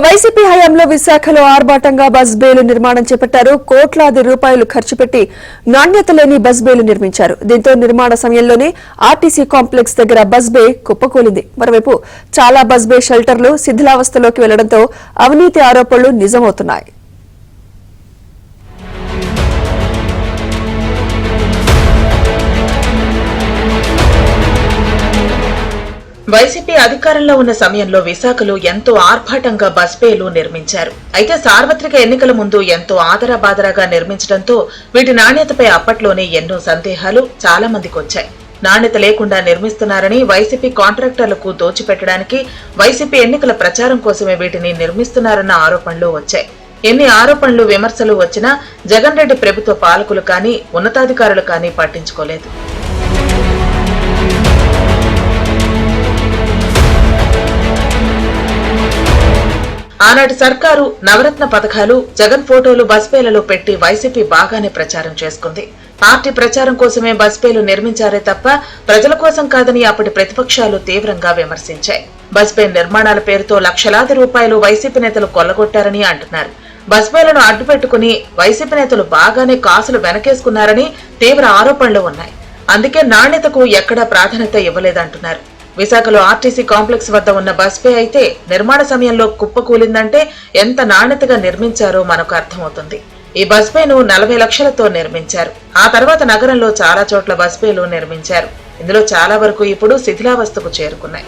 YCP హయాంలో విశాఖలో ఆర్భాటంగా బస్ బేలు నిర్మాణం చేపట్టారు. కోట్లాది రూపాయలు ఖర్చు పెట్టి నాణ్యత లేని బస్ బేలు నిర్మించారు. దీంతో నిర్మాణ సమయంలోనే ఆర్టీసీ కాంప్లెక్స్ దగ్గర బస్ బే కుప్పకూలింది. మరోవైపు చాలా బస్ బే షెల్టర్లు శిథిలావస్థలోకి వెళ్లడంతో అవినీతి ఆరోపణలు నిజమవుతున్నాయి. వైసీపీ అధికారంలో ఉన్న సమయంలో విశాఖలో ఎంతో ఆర్భాటంగా బస్ బేలు నిర్మించారు. అయితే సార్వత్రిక ఎన్నికల ముందు ఎంతో ఆదరబాదరాగా నిర్మించడంతో వీటి నాణ్యతపై అప్పట్లోనే ఎన్నో సందేహాలు చాలా మందికి వచ్చాయి. నాణ్యత లేకుండా నిర్మిస్తున్నారని, వైసీపీ కాంట్రాక్టర్లకు దోచిపెట్టడానికి వైసీపీ ఎన్నికల ప్రచారం కోసమే వీటిని నిర్మిస్తున్నారన్న ఆరోపణలు వచ్చాయి. ఎన్ని ఆరోపణలు విమర్శలు వచ్చినా జగన్ రెడ్డి ప్రభుత్వ పాలకులు కానీ ఉన్నతాధికారులు కానీ పట్టించుకోలేదు. ఆనాటి సర్కారు నవరత్న పథకాలు, జగన్ ఫోటోలు బస్ బేలలో పెట్టి వైసీపీ బాగానే ప్రచారం చేసుకుంది. పార్టీ ప్రచారం కోసమే బస్ బేలు నిర్మించారే తప్ప ప్రజల కోసం కాదని అప్పటి ప్రతిపక్షాలు తీవ్రంగా విమర్శించాయి. బస్ బే నిర్మాణాల పేరుతో లక్షలాది రూపాయలు వైసీపీ నేతలు కొల్లగొట్టారని అంటున్నారు. బస్ బేలను అడ్డుపెట్టుకుని వైసీపీ నేతలు బాగానే కాసులు వెనకేసుకున్నారని తీవ్ర ఆరోపణలు ఉన్నాయి. అందుకే నాణ్యతకు ఎక్కడా ప్రాధాన్యత ఇవ్వలేదంటున్నారు. విశాఖలో ఆర్టీసీ కాంప్లెక్స్ వద్ద ఉన్న బస్ బే అయితే నిర్మాణ సమయంలో కుప్పకూలిందంటే ఎంత నాణ్యతగా నిర్మించారో మనకు అర్థమవుతుంది. ఈ బస్ బేను 40 లక్షలతో నిర్మించారు. ఆ తర్వాత నగరంలో చాలా చోట్ల బస్ బేలు నిర్మించారు. ఇందులో చాలా వరకు ఇప్పుడు శిథిలావస్థకు చేరుకున్నాయి.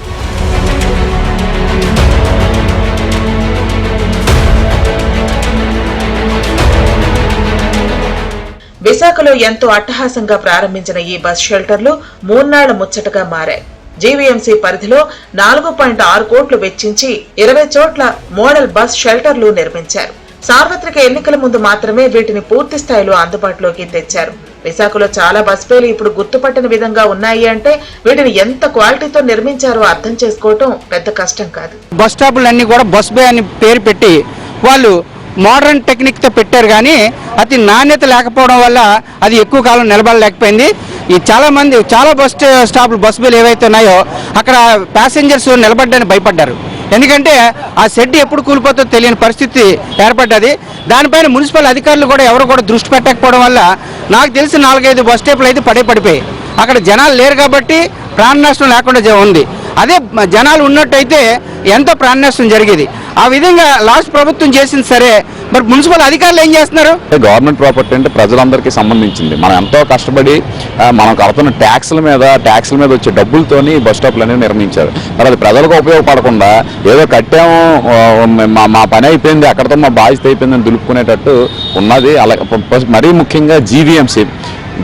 విశాఖలో ఎంతో అట్టహాసంగా ప్రారంభించిన ఈ బస్ షెల్టర్లు మూన్నాళ్ల ముచ్చటగా మారాయి. జీవీఎంసీ పరిధిలో 4.6 కోట్లు వెచ్చించి 20 చోట్ల మోడల్ బస్ షెల్టర్లు నిర్మించారు. సార్వత్రిక ఎన్నికల ముందు మాత్రమే వీటిని పూర్తి స్థాయిలో అందుబాటులోకి తెచ్చారు. విశాఖలో చాలా బస్ బేలు ఇప్పుడు గుర్తుపట్టని విధంగా ఉన్నాయి అంటే వీటిని ఎంత క్వాలిటీతో నిర్మించారో అర్థం చేసుకోవటం పెద్ద కష్టం కాదు. బస్ స్టాపులన్నీ కూడా బస్ బే అని పేరు పెట్టి వాళ్ళు మోడర్న్ టెక్నిక్ తో పెట్టారు, కానీ అది నాణ్యత లేకపోవడం వల్ల అది ఎక్కువ కాలం నిలబడలేకపోయింది. ఈ చాలా బస్ బేలు ఏవైతే ఉన్నాయో అక్కడ ప్యాసింజర్స్ నిలబడ్డానికి భయపడ్డారు. ఎందుకంటే ఆ షెడ్ ఎప్పుడు కూలిపోతుందో తెలియని పరిస్థితి ఏర్పడ్డది. దానిపైన మున్సిపల్ అధికారులు కూడా ఎవరు కూడా దృష్టి పెట్టకపోవడం వల్ల నాకు తెలిసి 4-5 బస్ స్టాప్లు అయితే పడిపోయి అక్కడ జనాలు లేరు కాబట్టి ప్రాణ నష్టం లేకుండా ఉంది. అదే జనాలు ఉన్నట్టయితే ఎంతో ప్రాణ నష్టం జరిగేది. ఆ విధంగా లాస్ట్ ప్రభుత్వం చేసింది సరే, మరి మున్సిపల్ అధికారులు ఏం చేస్తున్నారు? గవర్నమెంట్ ప్రాపర్టీ అంటే ప్రజలందరికీ సంబంధించింది. మనం ఎంతో కష్టపడి మనం కడుతున్న ట్యాక్స్ల మీద వచ్చే డబ్బులతోని బస్ స్టాప్లు అనేవి నిర్మించారు. మరి అది ప్రజలకు ఉపయోగపడకుండా ఏదో కట్టాము, మా పని అయిపోయింది, అక్కడతో మా బాధ్యత అయిపోయిందని దులుపుకునేటట్టు ఉన్నది. అలా మరీ ముఖ్యంగా GVMC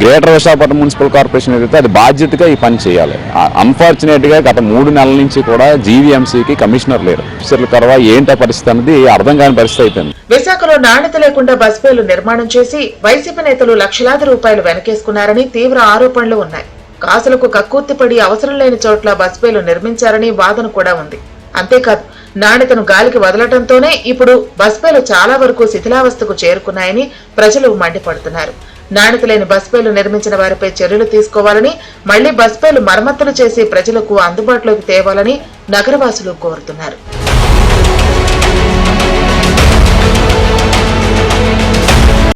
greater Visakhapatnam municipal corporation ఏదైతే అది బాధ్యతగా ఈ పని చేయాలి. అన్ఫార్చునేట్ గా గత 3 నెలల నుంచి కూడా జీవీఎంసీకి కమిషనర్ లేరు. కరవా ఏంటో పరిస్థితి అనేది అర్థం కాని పరిస్థితి అయిపోయింది. విశాఖలో నాణ్యత లేకుండా బస్ బేలు నిర్మాణం చేసి వైసీపీ నేతలు లక్షలాది రూపాయలు వెనకేసుకున్నారని తీవ్ర ఆరోపణలు ఉన్నాయి. కాసులకు కక్కుర్తిపడి అవసరం లేని చోట్ల బస్ బేలు నిర్మించారని వాదన కూడా ఉంది. అంతేకాదు నాణ్యతను గాలికి వదలటంతోనే ఇప్పుడు బస్ బేలు చాలా వరకు శిథిలావస్థకు చేరుకున్నాయని ప్రజలు మండిపడుతున్నారు. నాణ్యత లేని బస్ బేలు నిర్మించిన వారిపై చర్యలు తీసుకోవాలని, మళ్లీ బస్ బేలు మరమ్మతులు చేసి ప్రజలకు అందుబాటులోకి తేవాలని నగరవాసులు కోరుతున్నారు.